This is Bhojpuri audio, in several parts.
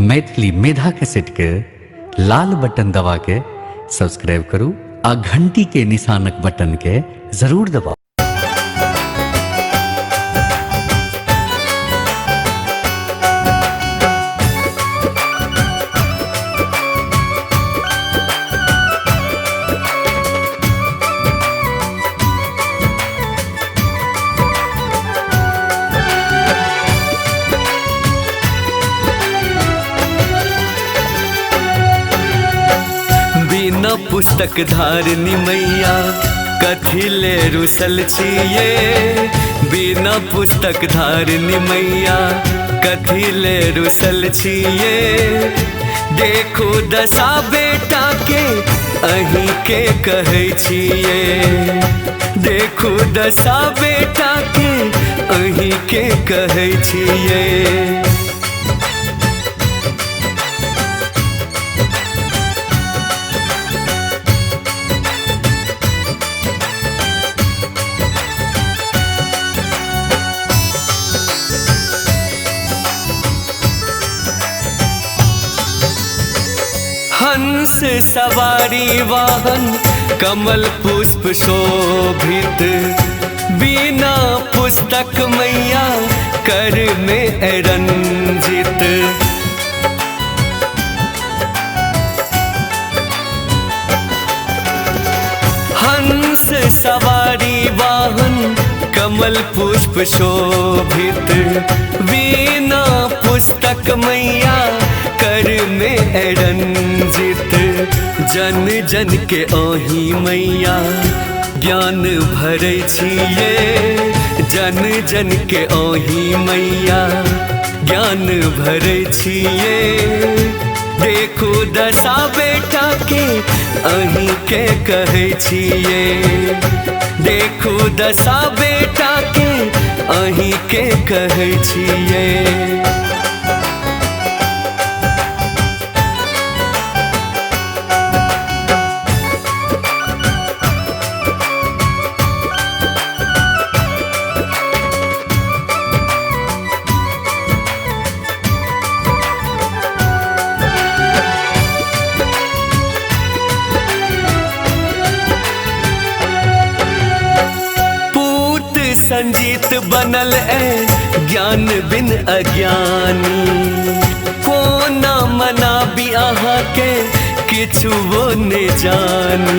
मैथिली मेधा कैसेट के लाल बटन दबा के सब्सक्राइब करू आ घंटी के निशानक बटन के जरूर दबाओ। बिना पुस्तक धारनी मैया कथिले रुसल छिये। बिना पुस्तक धारनी मैया कथिले रुसल छिये। देखो दशा बेटा के अहीं के कहै छिये। देखो दशा बेटा के अहीं के कहै छिये। हंस सवारी वाहन कमल पुष्प शोभित। बिना पुस्तक मैया कर में रंजित। हंस सवारी वाहन कमल पुष्प शोभित। बिना पुस्तक मैया कर में रंजित। जन जन के आही मैया ज्ञान भरै छिये। जन जन के आही मैया ज्ञान भरै छिये। देखो दशा बेटा के अहीं के कहै छिये। देखो दशा बेटा के अहीं के कहै छिये। संजीत बनल ज्ञान बिन अज्ञानी। कोना मना भी अहाँ के किछु वो ने जानी।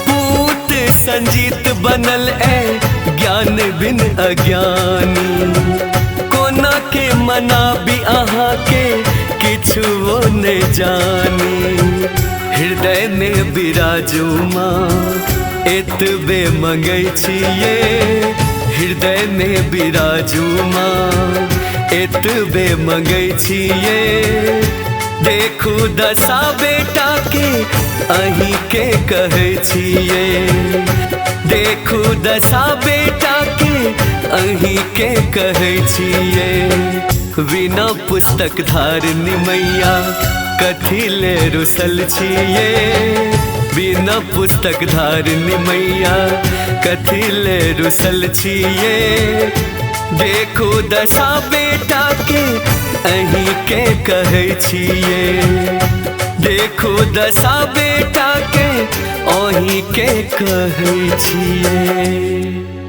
पूत संजीत बनल ज्ञान बिन अज्ञानी। कोना के मना भी अहाँ के किछु वो ने जानी। हृदय में बिराजू माँ एतबे मंगै छिये। हृदय में बिराजू माँ एतबे मंगै छिये। देखो दशा बेटा के अहीं के कहै छिये। देखो दशा बेटा के अहीं के कहै छिये। बिना पुस्तक धारनी मैया कथिले रुसल छिये। बिना पुस्तक धारनी मैया कथिले रुसल छिये। देखो दशा बेटा के अहीं के कहै छिये। देखो दशा बेटा के अहीं के कहै छिये।